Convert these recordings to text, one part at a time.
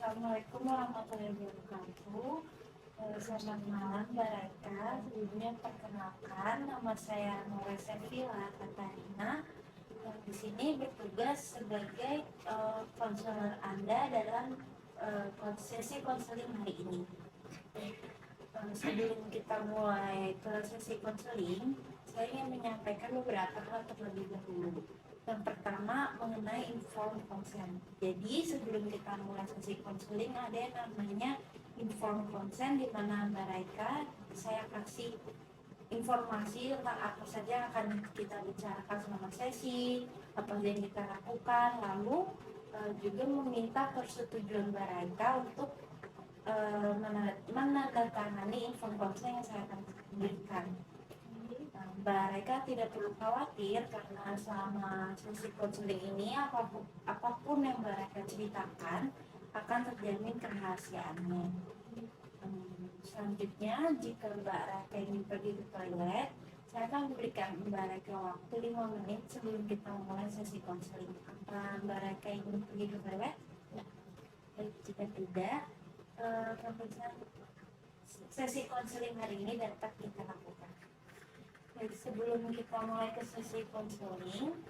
Assalamualaikum warahmatullahi wabarakatuh. Selamat malam Mbak Raika. Sebelumnya perkenalkan, nama saya Nora Sevilla Katarina. Di sini bertugas sebagai konselor Anda dalam sesi konseling hari ini. Sebelum kita mulai ke sesi konseling, saya ingin menyampaikan beberapa hal terlebih dahulu. Yang pertama mengenai informed consent. Jadi sebelum kita mulai sesi konseling ada yang namanya informed consent, di mana Mbak Raika saya kasih informasi tentang apa saja yang akan kita bicarakan selama sesi, apa yang kita lakukan, lalu juga meminta persetujuan Mbak Raika untuk menandatangani inform consent yang saya akan berikan. Mbak Raika tidak perlu khawatir karena selama sesi konseling ini apapun yang Mbak Raika ceritakan akan terjamin kerahasiaannya. Selanjutnya, jika Mbak Raika ingin pergi ke toilet, saya akan memberikan Mbak Raika waktu 5 menit sebelum kita mulai sesi konseling. Apa Mbak Raika ingin pergi ke toilet? Ya. Jika tidak, sesi konseling hari ini dapat kita lakukan. Jadi sebelum kita mulai ke sesi konseling,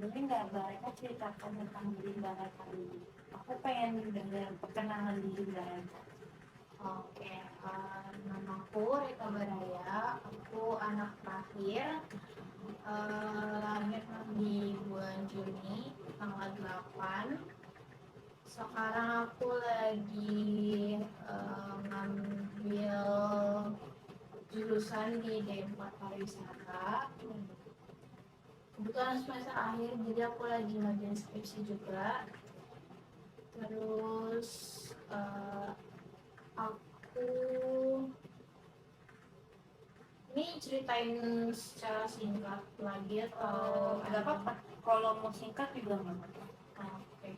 boleh nggak Mbak Raika ceritakan tentang diri Mbak Raika dulu? Aku pengen dengar perkenalan diri Mbak Raika. Oke, namaku Rika Baraya, aku anak terakhir, lahir di bulan Juni tanggal 8. Sekarang aku lagi ngambil jurusan di D4 Pariwisata. Kebetulan semester akhir, jadi aku lagi ngerjain skripsi juga. Terus aku ini ceritain secara singkat lagi atau Nggak apa-apa, kalau mau singkat juga nggak apa-apa. Oke.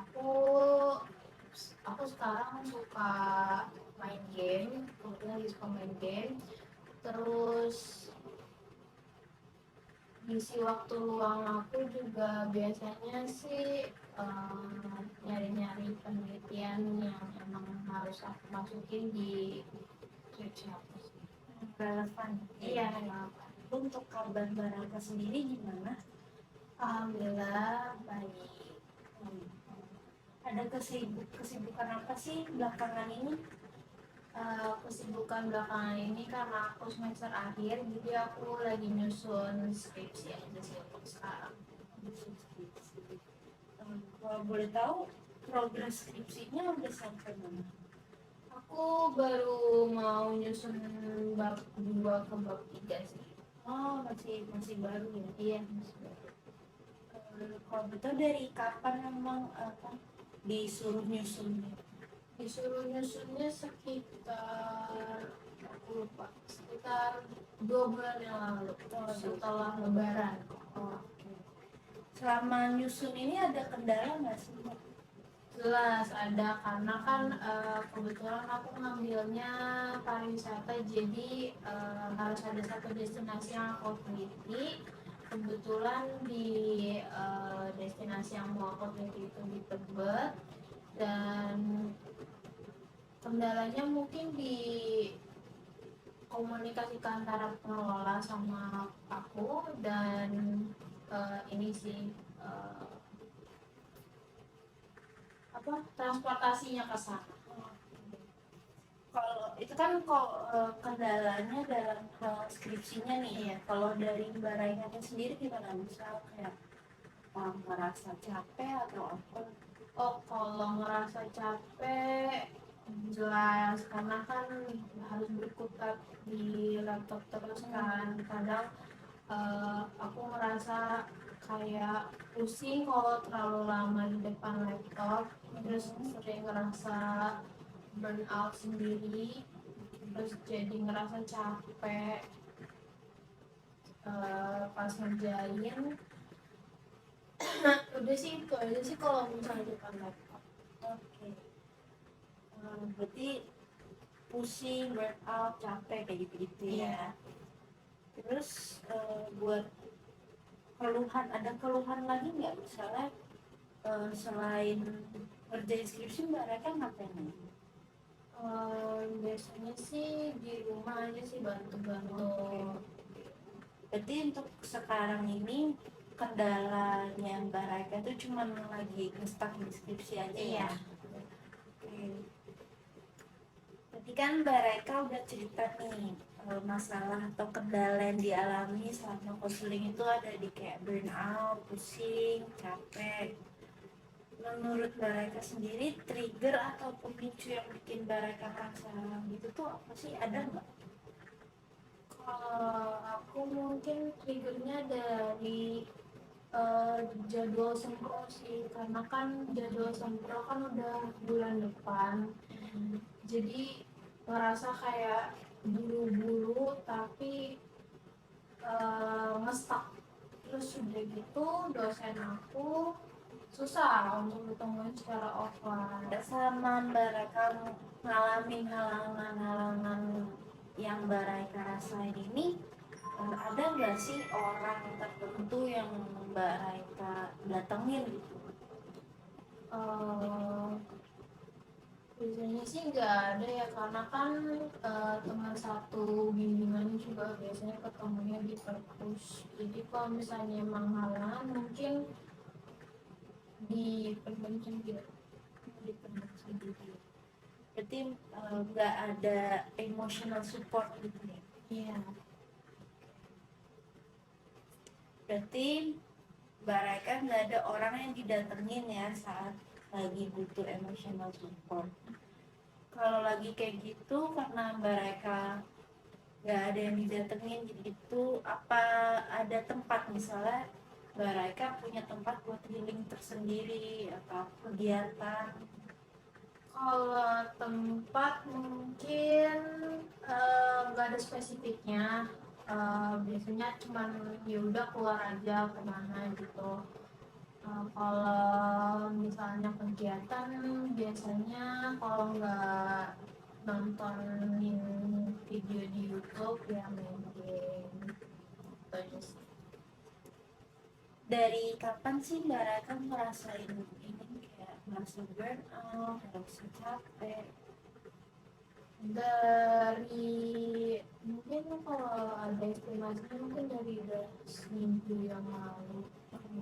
Aku aku sekarang suka main game, kebetulan lagi suka main game. Terus ngisi waktu luang aku juga biasanya sih nyari-nyari penelitian yang emang harus aku masukin di skripsi aku sih. Relevan. Iya, relevan. Untuk kabar Mbak Raika sendiri gimana? Alhamdulillah baik. Ada kesibukan apa sih belakangan ini? Kesibukan belakangan ini karena aku semester akhir, jadi aku lagi nyusun skripsi aja sih untuk sekarang. Kalau boleh tahu progres skripsinya udah sampai mana? Aku baru mau nyusun bab 2 ke bab 3 sih. Oh, masih baru ya. Iya, masih baru. Kalau betul dari kapan memang disuruh nyusunnya? Disuruh nyusunnya sekitar, aku lupa, sekitar 2 bulan yang lalu, setelah lebaran. Oke. Selama nyusun ini ada kendala nggak sih? Jelas ada, karena kan kebetulan aku ngambilnya pariwisata, jadi harus ada satu destinasi yang aku teliti. Kebetulan di destinasi yang mau aku teliti itu di Tebet, dan kendalanya mungkin di komunikasi antara pengelola sama aku, dan ini sih transportasinya ke sana. Kalau itu kan kendalanya dalam hal skripsinya nih. Iya. Kalau dari Mbak Raina sendiri gimana? Misal kayak merasa capek atau apa? Oh, kalau ngerasa capek jelas, karena kan harus berkutat di laptop terus kan. Kadang aku merasa kayak pusing kalau terlalu lama di depan laptop, terus sering ngerasa burn out sendiri, terus jadi ngerasa capek pas ngerjain. Udah sih, itu aja sih kalau misalnya di depan laptop. Oke. Berarti pusing, burn out, capek kayak gitu-gitu ya. Terus buat ada keluhan lagi nggak, misalnya selain ngerjain skripsi Mbak Reka ngapain lagi? Biasanya sih di rumah aja sih bantu-bantu. Berarti untuk sekarang ini kendalanya Mbak Reka itu cuma lagi ngestak di skripsi aja Iya. ya? Oke. Berarti kan Mbak Reka udah cerita nih masalah atau kendala yang dialami selama konseling itu ada di kayak burnout, pusing, capek. Menurut Mbak Reka sendiri trigger atau pemicu yang bikin Mbak Reka merasa gitu tuh apa sih? Ada nggak? Kalau aku mungkin triggernya dari jadwal sempro sih, karena kan jadwal sempro kan udah bulan depan, jadi ngerasa kayak buru-buru tapi ngestak. Terus udah gitu dosen aku susah untuk ditemuin secara offline. Sama Mbak Reka ngalamin halangan-halangan yang Mbak Reka rasain ini, ada nggak sih orang tertentu yang Mbak Reka datengin gitu? Eh, Biasanya sih nggak ada ya, karena kan teman satu bimbingan juga biasanya ketemunya di perpus. Jadi kalau misalnya emang halangan mungkin di perbaiki gitu. Dipendam sendiri. Berarti nggak ada emotional support gitu ya? Iya. Berarti Mbak Reka nggak ada orang yang didatengin ya saat lagi butuh emotional support. Kalau lagi kayak gitu karena Mbak Reka nggak ada yang didatengin gitu, apa ada tempat misalnya Mbak Reka punya tempat buat healing tersendiri atau kegiatan? Kalau tempat mungkin nggak ada spesifiknya. Biasanya cuman ya udah keluar aja kemana gitu. Kalau misalnya kegiatan biasanya kalau nggak nontonin video di YouTube ya main game gitu aja sih. Dari kapan sih Mbak Raka ngerasain ini kayak merasa burnout, merasa capek? Dari mungkin kalau ada estimasinya mungkin dari udah seminggu yang lalu.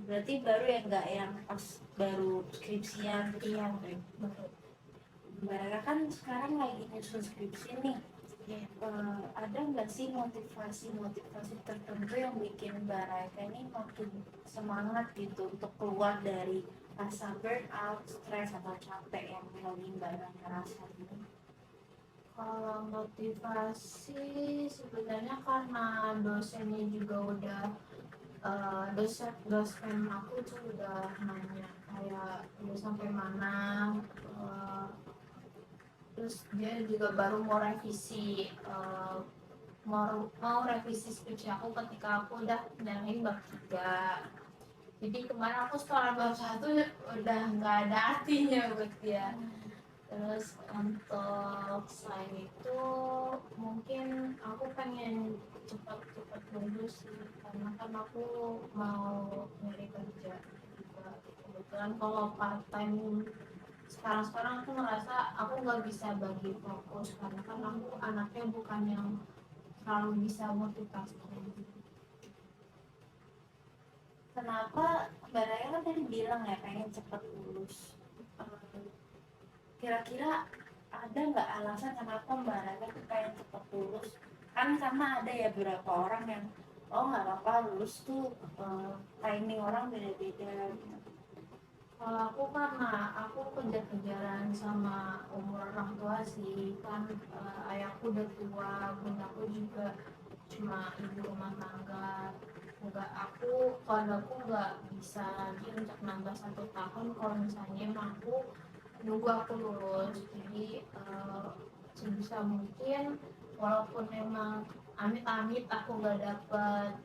Berarti baru ya, nggak yang pas baru skripsian gitu. Iya, Sampai baru. Mbak Raka kan sekarang lagi nyusun skripsi nih. Iya. Ada nggak sih motivasi tertentu yang bikin Mbak Raka ini makin semangat gitu untuk keluar dari rasa burnout, stres atau capek yang lagi Mbak Raka rasain? Kalau motivasi sebenarnya karena dosennya juga udah dosen aku tuh udah nanya kayak udah sampai mana, eh, terus dia juga baru mau revisi, mau revisi skripsi aku ketika aku udah nyalain bab 3. Jadi kemarin aku setelah bab 1 udah nggak ada artinya buat dia. Terus untuk selain itu mungkin aku pengen cepat-cepat lulus sih, karena kan aku mau nyari kerja juga. Kebetulan kalau part time sekarang aku ngerasa aku nggak bisa bagi fokus, karena kan aku anaknya bukan yang selalu bisa multitasking. Kenapa Mbak Raya kan tadi bilang ya pengen cepat lulus. Kira-kira ada nggak alasan kenapa Mbak Raya tuh pengen cepat lulus? Kan karena ada ya beberapa orang yang nggak apa-apa lulus tuh, timing orang beda-beda. Kalau aku karena aku kejar-kejaran sama umur orang tua sih, kan ayahku udah tua, bundaku juga cuma ibu rumah tangga. Keluarga aku nggak bisa lagi untuk nambah 1 tahun kalau misalnya emang aku nunggu aku lulus. Jadi sebisa mungkin walaupun emang amit-amit aku nggak dapet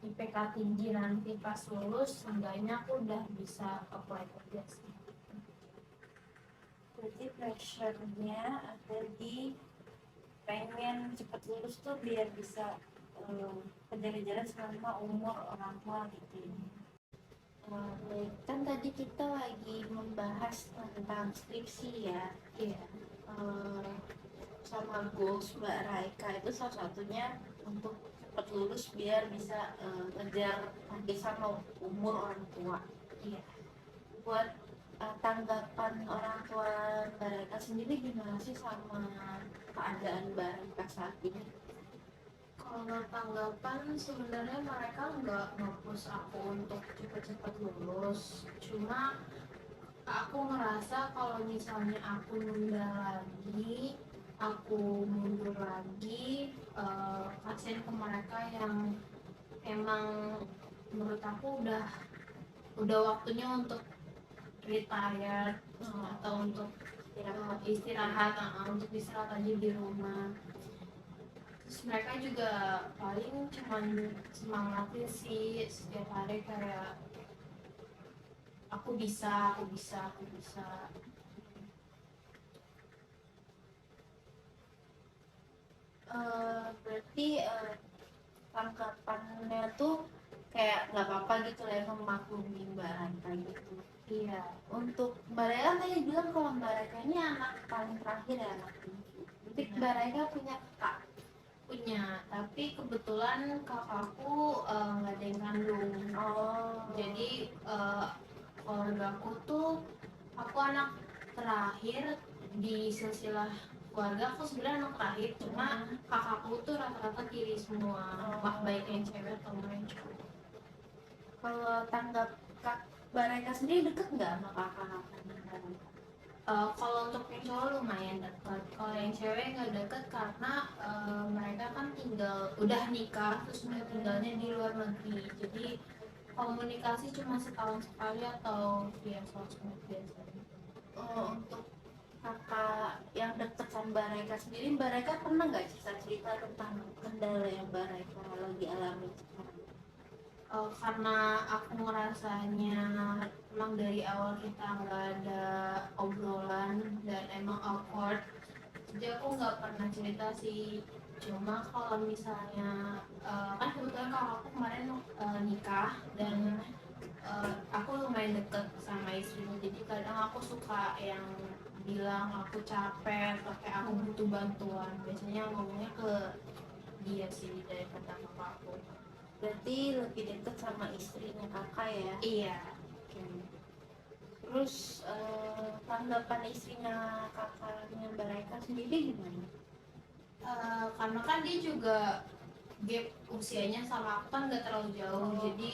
IPK tinggi nanti pas lulus, seenggaknya aku udah bisa apply kerja sih. Berarti pressure-nya ada di pengen cepet lulus tuh biar bisa kejar-kejaran selama umur orang tua gitu. Baik, kan tadi kita lagi membahas tentang skripsi ya. Iya. Eh, Sama goals Mbak Raika itu salah satunya untuk cepat lulus biar bisa ngejar target sama umur orang tua. Iya. Buat tanggapan orang tua Mbak Raika sendiri gimana sih sama keadaan Mbak Raika saat ini? Kalau tanggapan sebenarnya mereka nggak nge-push aku untuk cepet-cepet lulus. Cuma aku ngerasa kalau misalnya aku nunda lagi, aku mundur lagi, kasihan ke mereka yang emang menurut aku udah waktunya untuk retire atau untuk istirahat, untuk istirahat aja di rumah. Terus mereka juga paling cuman semangatin sih setiap hari kayak aku bisa, aku bisa, aku bisa. Berarti tanggapannya tuh kayak nggak apa-apa gitu lah ya, memaklumi Mbak Raika gitu. Iya. Untuk Mbak Raika tadi bilang kalau Mbak Raika ini anak paling terakhir ya, anak bungsu. Berarti Mbak Raika punya kakak. Punya, tapi kebetulan kakakku nggak ada yang kandung. Jadi keluargaku tuh aku anak terakhir di silsilah keluarga. Aku sebenarnya anak terakhir, cuma kakakku tuh rata-rata kiri semua, baik yang cewek atau yang cowok. Kalau tanggap kak Mbak Raika sendiri deket nggak sama kakak-kakaknya? Kalau untuk yang cowok lumayan dekat, kalau yang cewek nggak deket karena mereka kan udah nikah terus udah tinggalnya di luar negeri, jadi komunikasi cuma setahun sekali atau via sosmed biasanya. Untuk kakak yang deket sama Mbak Raika sendiri, Mbak Raika pernah nggak cerita-cerita tentang kendala yang Mbak Raika lagi alami sekarang? Karena aku ngerasanya emang dari awal kita nggak ada obrolan dan emang awkward, jadi aku nggak pernah cerita sih. Cuma kalau misalnya kan kebetulan kalau aku kemarin nikah dan aku lumayan deket sama istrinya, jadi kadang aku suka yang bilang aku capek atau kayak aku butuh bantuan, biasanya ngomongnya ke dia sih daripada ke aku. Berarti lebih deket sama istrinya kakak ya? Iya. Oke. Terus tanggapan istrinya kakaknya Mbak Raika sendiri gimana? Karena kan dia juga gap usianya sama aku kan nggak terlalu jauh, jadi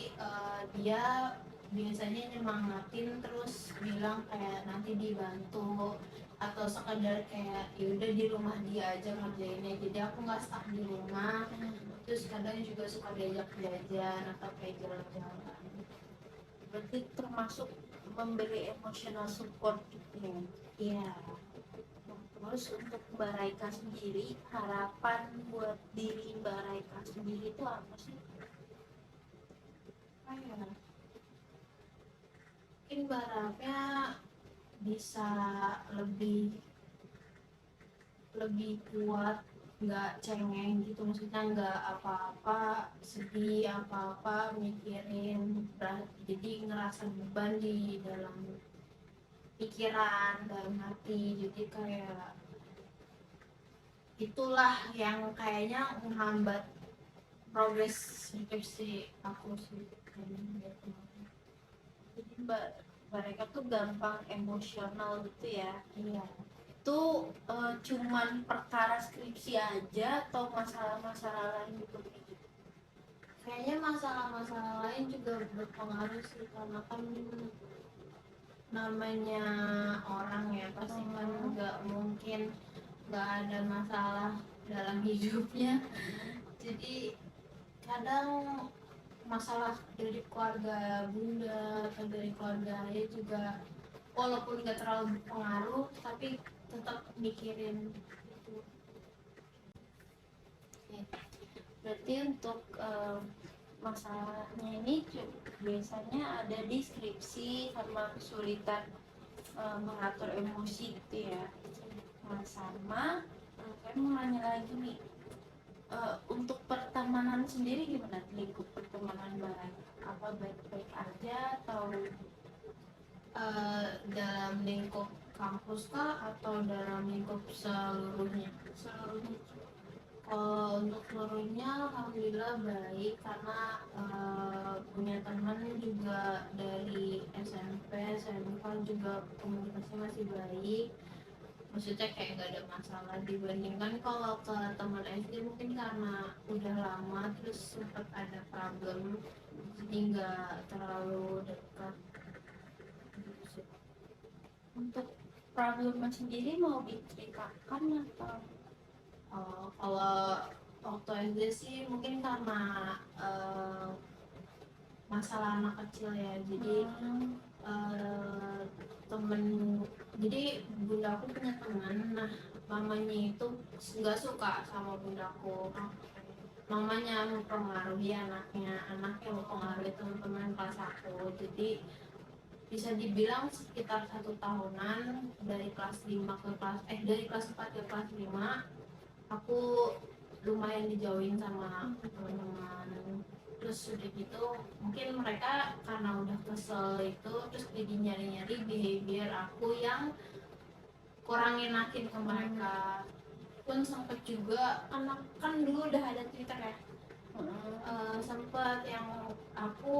dia biasanya nyemangatin terus bilang kayak nanti dibantu atau sekadar kayak yaudah di rumah dia aja ngerjainnya, jadi aku nggak stuck di rumah. Terus kadang juga suka diajak jajan atau kayak jalan-jalan. Berarti termasuk memberi emotional support gitu ya? Iya. Terus untuk Mbak Raika sendiri, harapan buat diri Mbak Raika sendiri itu apa sih? Mungkin berharapnya bisa lebih lebih kuat, nggak cengeng gitu, maksudnya nggak apa-apa sedih apa-apa mikirin jadi ngerasa beban di dalam pikiran dalam hati, jadi kayak itulah yang kayaknya menghambat progres skripsi aku sih kayaknya. Jadi Mbak Raika tuh gampang emosional gitu ya? Iya. Itu cuman perkara skripsi aja atau masalah-masalah lain gitu? Kayaknya masalah-masalah lain juga berpengaruh sih, karena kan namanya orang ya pasti kan nggak mungkin nggak ada masalah dalam hidupnya, jadi kadang masalah dari keluarga bunda atau dari keluarga ayah juga walaupun nggak terlalu berpengaruh tapi tetap mikirin itu. Berarti untuk masalahnya ini biasanya ada di skripsi sama kesulitan mengatur emosi gitu ya. Nah, sama saya mau nanya lagi nih, untuk pertemanan sendiri gimana lingkup pertemanan Mbak Raika? apa baik-baik aja atau dalam lingkup kampus kah atau dalam lingkup seluruhnya? Seluruhnya. Kalau untuk seluruhnya alhamdulillah baik karena punya teman juga dari SMP, SMK juga komunikasinya masih baik. Maksudnya kayak gak ada masalah dibandingkan kalau ke teman SD mungkin karena udah lama terus sempat ada problem jadi nggak terlalu dekat gitu sih. Untuk problemnya sendiri mau diceritakan atau Kalau waktu SD sih mungkin karena masalah anak kecil ya jadi eh, temen jadi bunda aku punya teman, nah mamanya itu nggak suka sama bundaku, mamanya mempengaruhi anaknya mempengaruhi teman-teman kelas aku, jadi bisa dibilang sekitar 1 tahunan dari kelas 5 ke dari kelas 4 ke kelas 5 aku lumayan dijauhin sama teman-teman. Terus udah gitu mungkin mereka karena udah kesel itu terus jadi nyari-nyari behavior aku yang kurang enakin ke mereka. Pun sempet juga kan dulu udah ada Twitter ya, sempet yang aku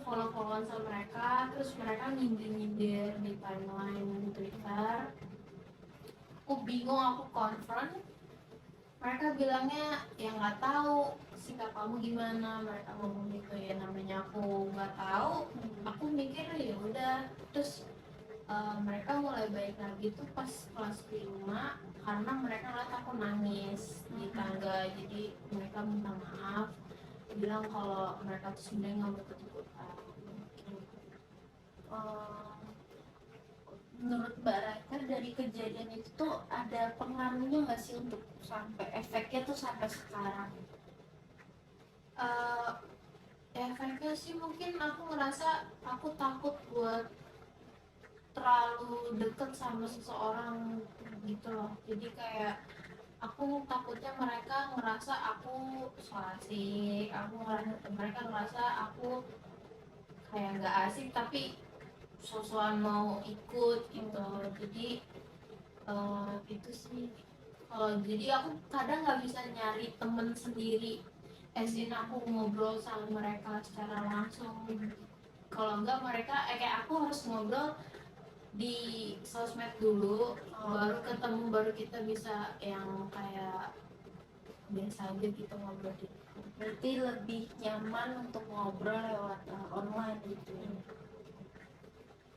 follow-followan sama mereka terus mereka nyindir-nyindir di timeline Twitter. Aku bingung, aku confront, mereka bilangnya ya nggak tahu sikap kamu gimana, mereka ngomong gitu ya, namanya aku nggak tahu. Aku mikir ya udah, terus mereka mulai baik lagi tuh pas kelas 5 karena mereka ngeliat aku nangis di tangga, jadi mereka minta maaf, bilang kalau mereka tuh sebenarnya nggak mau ikut-ikutan. menurut Mbak Raka dari kejadian itu tuh ada pengaruhnya nggak sih untuk sampai efeknya tuh sampai sekarang? Efeknya sih mungkin aku ngerasa aku takut buat terlalu deket sama seseorang gitu loh, jadi kayak aku takutnya mereka ngerasa aku so asik, mereka ngerasa aku kayak nggak asik tapi sosokan mau ikut gitu, jadi itu sih. Kalau jadi aku kadang nggak bisa nyari temen sendiri, in aku ngobrol sama mereka secara langsung. Kalau enggak mereka kayak aku harus ngobrol di sosmed dulu, baru ketemu, baru kita bisa yang kayak biasa aja gitu ngobrol gitu. Berarti lebih nyaman untuk ngobrol lewat online gitu ya.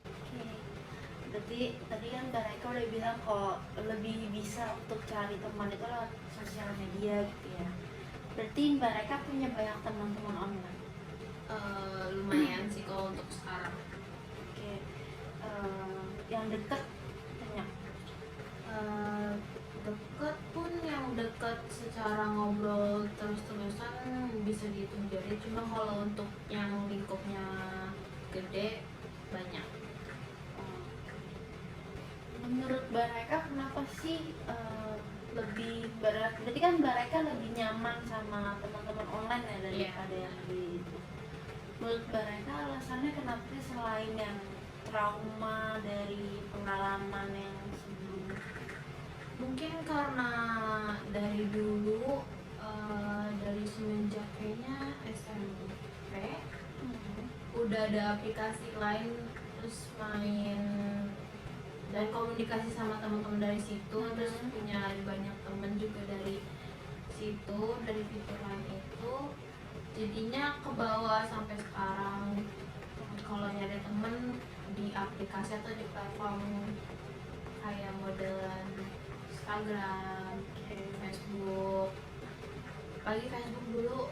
Oke. Berarti tadi kan Mbak Raka udah bilang kok lebih bisa untuk cari teman itu lewat sosial media gitu ya. Berarti Mbak Raka punya banyak teman-teman online. Lumayan sih kalau untuk sekarang. Oke. Yang deket banyak. Deket pun yang deket secara ngobrol terus-terusan bisa dihitung jari, cuma kalau untuk yang lingkupnya gede banyak. Menurut Mbak Raka kenapa sih lebih berarti kan Mbak Raka lebih nyaman sama teman-teman online ya daripada yang di itu. Menurut Mbak Raka alasannya kenapa sih selain yang trauma dari pengalaman yang sebelumnya? Mungkin karena dari dulu dari semenjak kayaknya SMP udah ada aplikasi lain, terus main dan komunikasi sama teman-teman dari situ, terus punya banyak temen juga dari situ, dari fitur lain itu, jadinya ke bawah sampai sekarang. Kalau nyari temen di aplikasi atau di platform kayak modelan Instagram, Facebook. Pagi Facebook dulu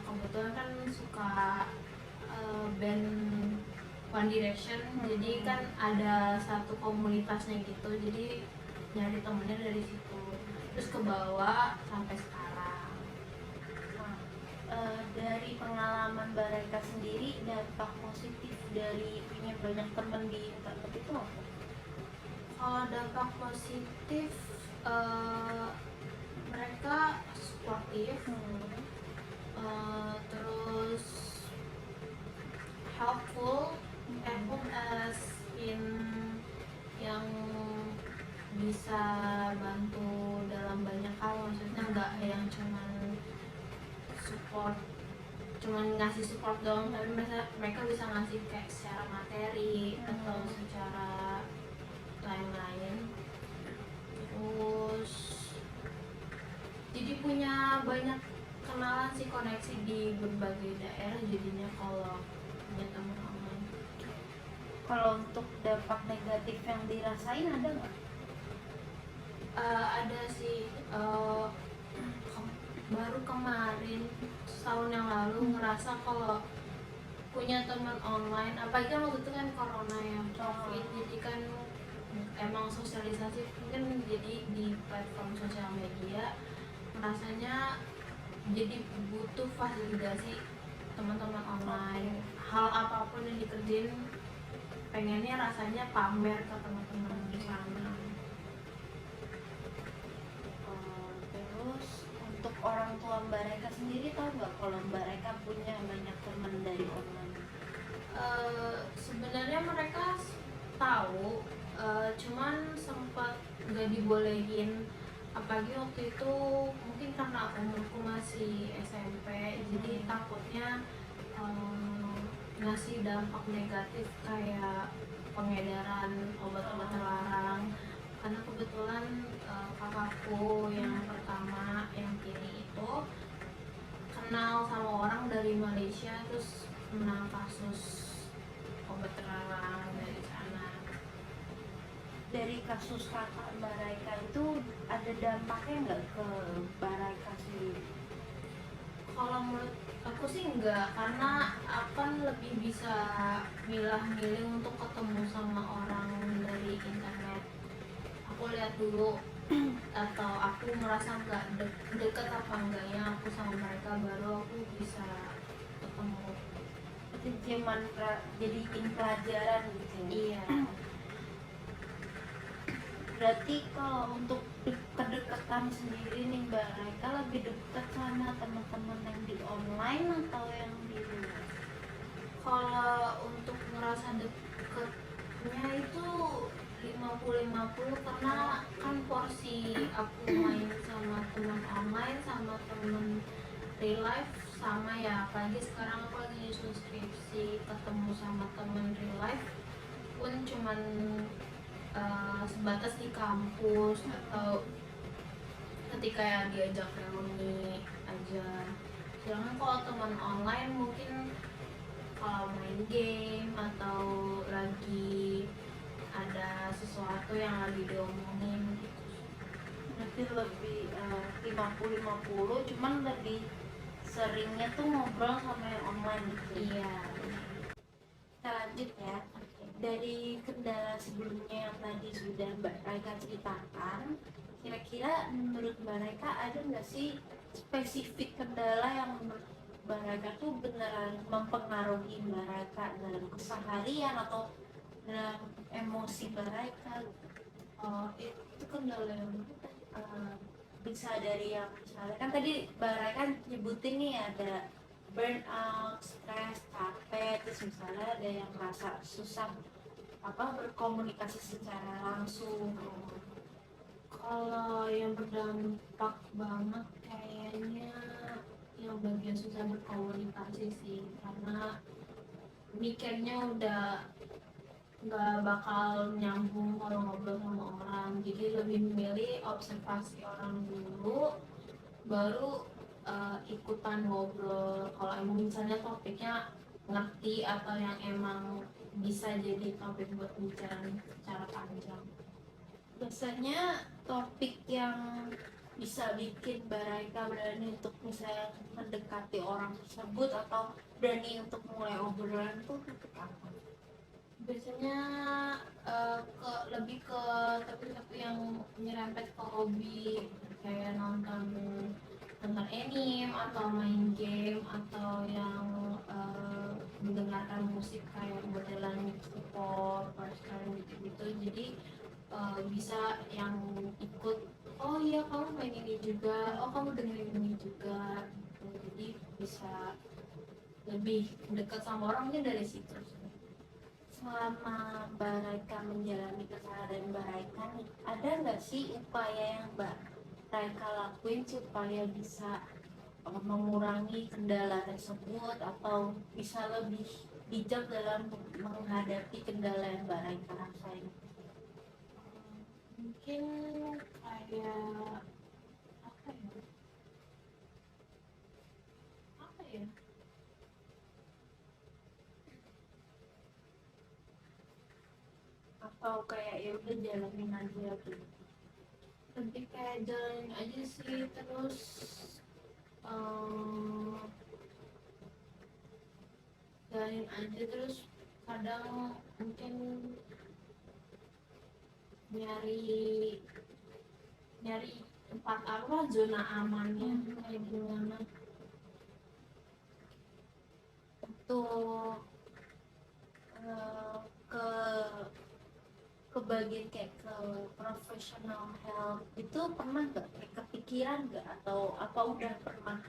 kebetulan kan suka band One Direction, jadi kan ada satu komunitasnya gitu, jadi nyari temennya dari situ, terus ke bawah sampai sekarang. Dari pengalaman Mbak Raka sendiri, dampak positif dari punya banyak teman di internet itu apa? Kalau dampak positif, mereka suportif, terus helpful as in yang bisa bantu dalam banyak hal, maksudnya nggak yang support cuman ngasih support doang, tapi mereka bisa ngasih kayak secara materi atau secara lain-lain. Terus jadi punya banyak kenalan sih, koneksi di berbagai daerah jadinya kalau punya teman online. Kalau untuk dampak negatif yang dirasain ada nggak? Ada sih, baru kemarin setahun yang lalu ngerasa kalau punya teman online, apalagi kan waktu itu kan corona ya, covid, jadi kan emang sosialisasi kan jadi di platform sosial media, rasanya jadi butuh fasilitasi teman-teman online. Hal apapun yang dikerjain pengennya rasanya pamer ke teman-teman di sana. Terus untuk orang tua Mbak Reka sendiri tahu nggak kalau Mbak Reka punya banyak teman dari online? Sebenarnya mereka tahu, cuman sempat nggak dibolehin, apalagi waktu itu mungkin karena umurku masih SMP, jadi takutnya ngasih dampak negatif kayak pengedaran obat-obat terlarang, karena kebetulan kakakku yang pertama yang kiri itu kenal sama orang dari Malaysia, terus menang kasus obat terlarang dari sana. Dari kasus kakak Mbak Reka itu ada dampaknya nggak ke Mbak Reka sendiri? Kalau menurut aku sih enggak, karena akan lebih bisa milah-milih untuk ketemu sama orang dari internet. Aku lihat dulu atau aku merasa nggak deket apa enggaknya aku sama mereka, baru aku bisa ketemu. Itu cuman jadiin pelajaran gitu ya? Iya. Berarti kalau untuk kedekatan sendiri nih Mbak Reka lebih dekat sama teman-teman yang di online atau yang di luar? Kalau untuk ngerasa deketnya itu 50-50, karena kan porsi aku main sama teman online sama teman real life sama ya, apalagi sekarang aku lagi nyusun skripsi, ketemu sama teman real life pun cuman sebatas di kampus atau ketika ya diajak reuni aja. Sedangkan kalau teman online mungkin kalau main game atau lagi ada sesuatu yang lagi diomongin gitu. Berarti lebih 50-50, cuman lebih seringnya tuh ngobrol sama yang online gitu. Iya. Kita lanjut ya. Dari kendala sebelumnya yang tadi sudah Mbak Reka ceritakan, kira-kira menurut Mbak Reka ada nggak sih spesifik kendala yang menurut Mbak Reka tuh beneran mempengaruhi Mbak Reka dalam keseharian atau dalam emosi Mbak Reka? Itu kendala yang bisa dari yang misalnya kan tadi Mbak Reka nyebutin nih ada burnout, stres, capek, terus misalnya ada yang merasa susah berkomunikasi secara langsung. Kalau yang berdampak banget kayaknya yang bagian susah berkomunikasi sih, karena mikirnya udah nggak bakal nyambung kalau ngobrol sama orang, jadi lebih memilih observasi orang dulu baru ikutan ngobrol. Kalau emang misalnya topiknya ngerti atau yang emang bisa jadi topik buat bicara secara panjang. Biasanya topik yang bisa bikin Mbak Raika berani untuk misalnya mendekati orang tersebut atau berani untuk mulai obrolan tuh topik apa? Biasanya lebih ke topik-topik yang nyerempet ke hobi, kayak nonton anime atau main game, atau yang mendengarkan musik kayak modelan K-pop, western gitu-gitu. Jadi bisa yang ikut, oh iya kamu main ini juga, oh kamu dengerin ini juga gitu. Jadi bisa lebih dekat sama orang mungkin dari situ. Selama Mbak Raika menjalani keseharian Mbak Raika nih, ada nggak sih upaya yang Mbak Raika lakuin supaya bisa mengurangi kendala tersebut atau bisa lebih bijak dalam menghadapi kendala yang Mbak Raika rasain? Mungkin kayak apa ya apa ya Atau kayak ya udah jalanin aja gitu? lebih kayak jalanin aja sih, terus eh, jalanin aja terus kadang mungkin nyari nyari tempat apa, zona amannya kayak gimana. Untuk ke bagian kayak ke professional health itu pernah nggak kayak kepikiran nggak atau apa udah pernah?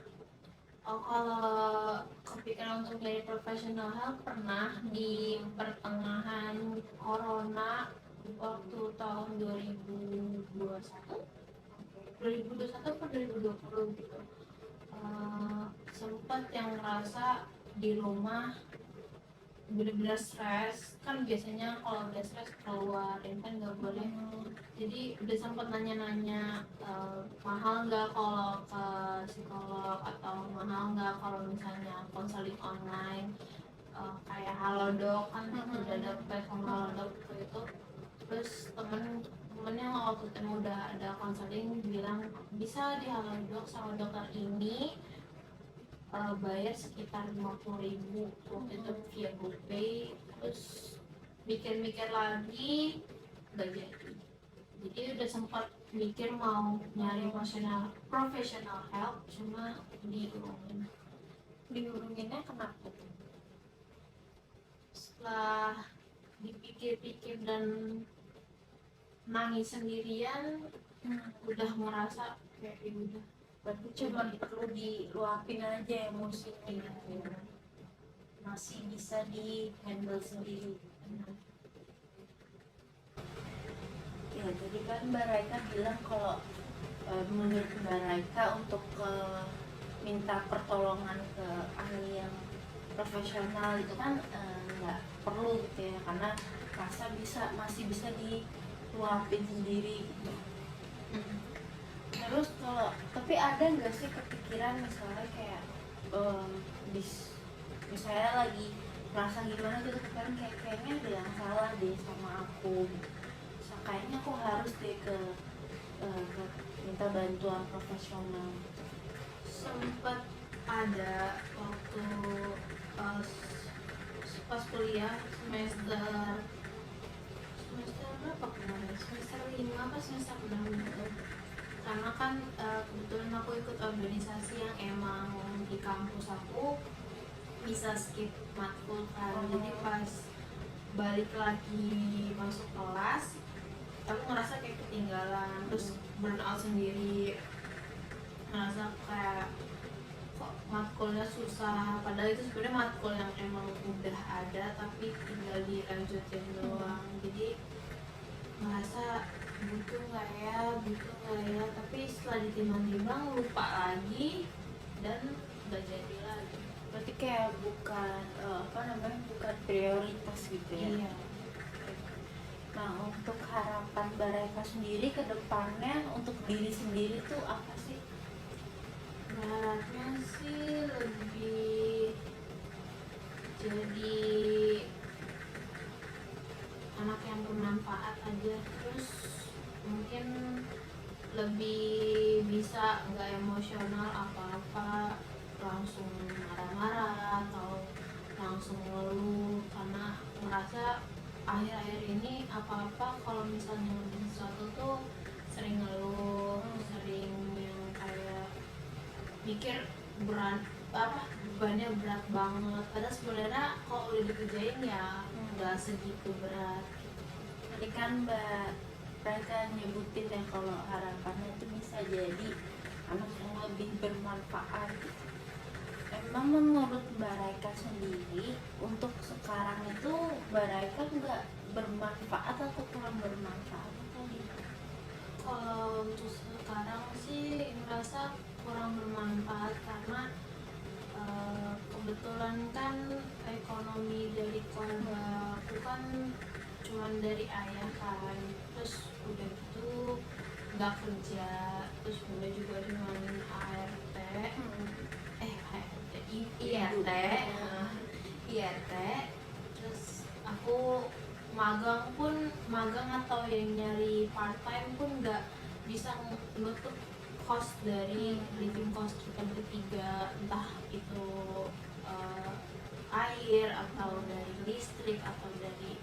Kalau kepikiran untuk jadi profesional health pernah di pertengahan corona waktu tahun 2021 atau 2020 gitu. Sempat yang ngerasa di rumah bener-bener stres, kan biasanya kalau udah stres keluar ya kan nggak boleh. Jadi udah sempat nanya-nanya mahal nggak kalau ke psikolog, atau mahal nggak kalau misalnya konseling online, kayak Halodoc kan udah ada platform Halodoc itu. Terus temennya waktu itu udah ada konseling bilang bisa di Halodoc sama dokter ini, bayar sekitar 50.000 waktu itu via GoPay. Terus mikir-mikir lagi gak jadi udah sempat mikir mau nyari professional help, cuma Diurunginnya kenapa tuh? setelah dipikir-pikir dan nangis sendirian, udah merasa kayak ya udah Berarti cuma perlu diluapin aja emosinya gitu. Masih bisa di handle sendiri. Ya, jadi kan Mbak Raika bilang kalau menurut Mbak Raika untuk minta pertolongan ke ahli yang profesional itu kan nggak perlu gitu ya, karena rasa masih bisa diluapin sendiri gitu. Terus kalau tapi ada nggak sih kepikiran misalnya kayak misalnya lagi merasa gimana gitu kan, kayaknya ada yang salah deh sama aku gitu. Kayaknya aku harus deh ke minta bantuan profesional. sempat ada waktu pas kuliah semester berapa kemarin, semester 5 apa semester berapa gitu. Karena kan kebetulan aku ikut organisasi yang emang di kampus aku bisa skip matkul kan. Jadi pas balik lagi masuk kelas aku ngerasa kayak ketinggalan, terus burn out sendiri, ngerasa kayak kok matkulnya susah, padahal itu sebenarnya matkul yang emang udah ada tapi tinggal dilanjutin doang. Jadi ngerasa butuh nggak ya, tapi setelah ditimbang-timbang lupa lagi dan nggak jadi lagi. Berarti kayak bukan bukan prioritas gitu ya. Iya. Nah, untuk harapan Mbak Raika sendiri ke depannya untuk diri sendiri tuh apa sih? Berharapnya sih lebih jadi anak yang bermanfaat aja, terus mungkin lebih bisa nggak emosional apa-apa langsung marah-marah atau langsung ngeluh, karena merasa akhir-akhir ini apa-apa kalau misalnya sesuatu tuh sering ngeluh, sering yang kayak mikir bebannya berat banget, padahal sebenarnya kalau udah dikerjain ya nggak segitu berat. Tadi kan Mbak Raika nyebutin ya kalau harapannya itu bisa jadi anak yang lebih bermanfaat gitu. Memang menurut Mbak Raika sendiri untuk sekarang itu Mbak Raika nggak bermanfaat atau kurang bermanfaat atau gimana? Kalau untuk sekarang sih merasa kurang bermanfaat karena kebetulan kan ekonomi dari keluarga aku kan cuman dari ayah kan, terus udah gitu nggak kerja, terus udah juga cuman ART, IRT, IRT, terus aku magang atau yang nyari part time pun nggak bisa nutup cost dari living cost kita bertiga, entah itu eh, air atau dari listrik atau dari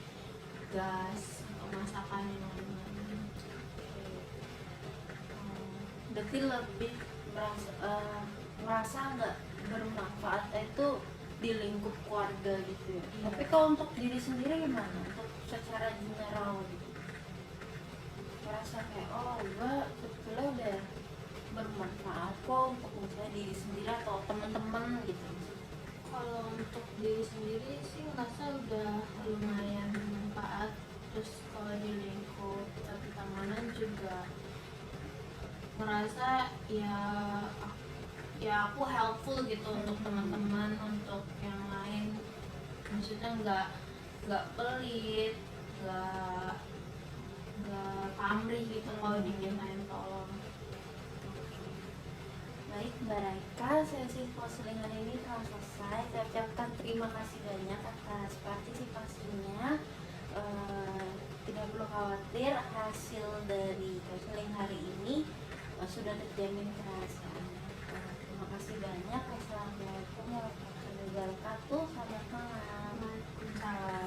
gas atau masakan yang lain-lain. Berarti lebih merasa nggak bermanfaat itu di lingkup keluarga gitu ya. Iya. Tapi kalau untuk diri sendiri gimana? Untuk secara general gitu. Merasa kayak oh gue sebetulnya udah bermanfaat kok untuk misalnya diri sendiri atau teman-teman gitu. Kalau untuk diri sendiri sih ngerasa udah lumayan bermanfaat. Terus kalau di lingkup pertemanan juga merasa ya aku helpful gitu untuk teman-teman, untuk yang lain. Maksudnya nggak pelit, nggak pamrih gitu kalau dimintain tolong. Baik Mbak Raika, sesi konseling ini telah selesai. Saya ucapkan terima kasih banyak atas partisipasinya. Tidak perlu khawatir, hasil dari konseling hari ini sudah terjamin kerahasiaannya. Terima kasih banyak. Assalamualaikum warahmatullahi wabarakatuh. Selamat malam. Waalaikumsalam.